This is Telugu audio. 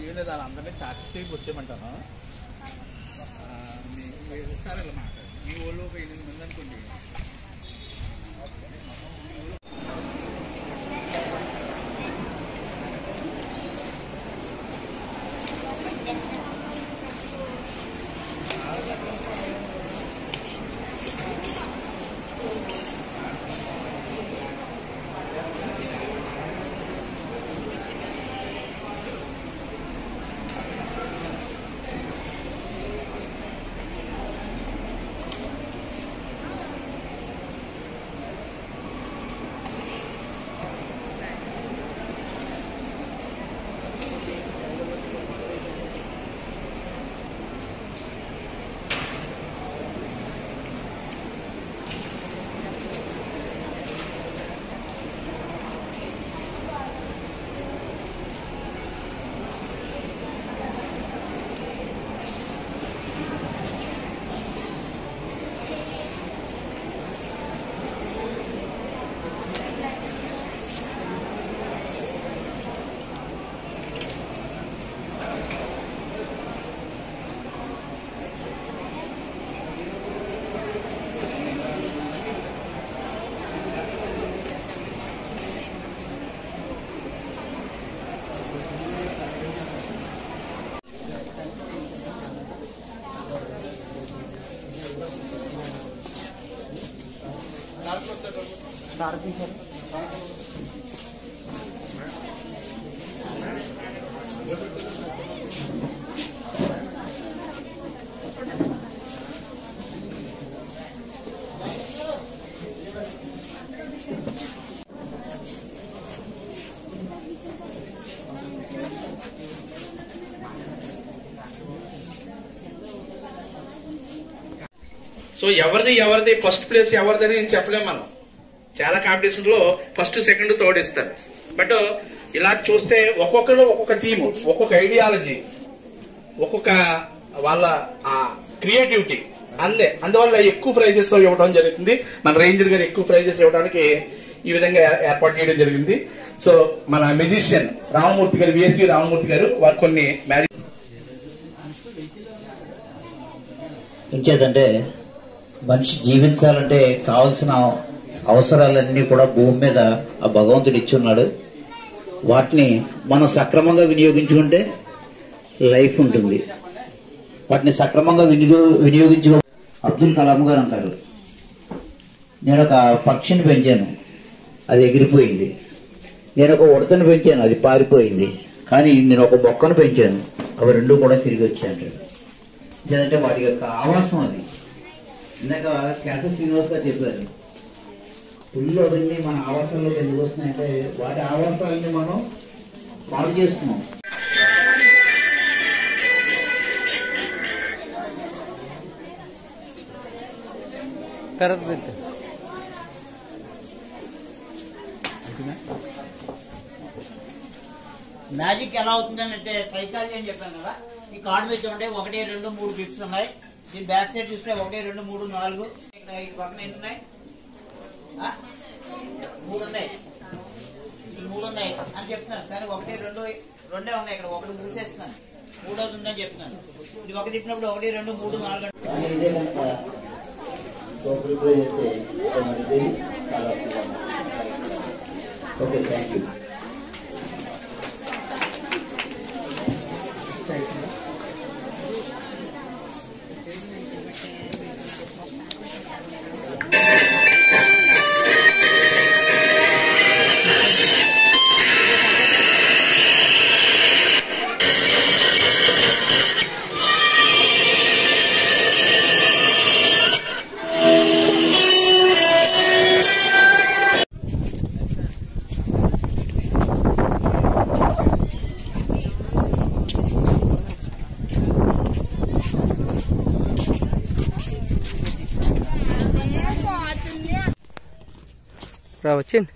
ఏం లేదు, అందరినీ చార్జీకి వచ్చేయమంటాను. సరే మాట మీ ఊళ్ళో ఒక 8 మంది అనుకోండి. సో ఎవరిది ఫస్ట్ ప్లేస్ ఎవరిదని నేను చెప్పలేము. మనం చాలా కాంపిటీషన్ లో ఫస్ట్ సెకండ్ థర్డ్ ఇస్తారు. బట్ ఇలా చూస్తే ఒక్కొక్కరు ఒక్కొక్క టీము, ఒక్కొక్క ఐడియాలజీ, ఒక్కొక్క వాళ్ళ క్రియేటివిటీ అందువల్ల ఎక్కువ ప్రైజెస్ ఇవ్వడం జరుగుతుంది. మన రేంజర్ గారు ఎక్కువ ప్రైజెస్ ఇవ్వడానికి ఈ విధంగా ఏర్పాటు చేయడం జరిగింది. సో మన మ్యూజిషియన్ రామమూర్తి గారు, విఎస్వి రామమూర్తి గారు, వారు కొన్ని మ్యాజిక్ ఇంకేదంటే మనిషి జీవించాలంటే కావాల్సిన అవసరాలన్నీ కూడా భూమి మీద ఆ భగవంతుడు ఇచ్చున్నాడు. వాటిని మనం సక్రమంగా వినియోగించుకుంటే లైఫ్ ఉంటుంది. వాటిని సక్రమంగా వినియోగించుకో. అబ్దుల్ కలాం గారు అంటారు, నేను ఒక పక్షిని పెంచాను, అది ఎగిరిపోయింది. నేను ఒక ఉడతను పెంచాను, అది పారిపోయింది. కానీ నేను ఒక మొక్కను పెంచాను, అవి రెండు కూడా తిరిగి వచ్చాయి అంటాడు. ఎందుకంటే వాటి యొక్క ఆవాసం అది. ఇందాక కేశవ శ్రీనివాస్ గారు చెప్పారు, పుల్లు అవన్నీ మన ఆవాసాల్లోకి ఎందుకు వస్తున్నాయంటే వాటి ఆవాసాలని మనం పాడు చేస్తున్నాం. మ్యాజిక్ ఎలా అవుతుందంటే సైకాలజీ అని చెప్పాను కదా. ఈ కార్డు మీద చూడండి 1, 2, 3 బిట్స్ ఉన్నాయి. దీని బ్యాక్ సైడ్ చూస్తే 1, 2, 3, 4. ఇక్కడ ఈ పక్కన ఎన్ని ఉన్నాయి? 3 ఉన్నాయి. 3 ఉన్నాయి అని చెప్తున్నాను. కానీ 1, 2 రెండే ఉన్నాయి. ఇక్కడ ఒకటి మూసేస్తున్నాను, మూడోది ఉందని చెప్తున్నాను. ఇది ఒక తిప్పినప్పుడు 1, 2, 3, 4 ఓకే, థ్యాంక్ యూ. వచ్చేయండి.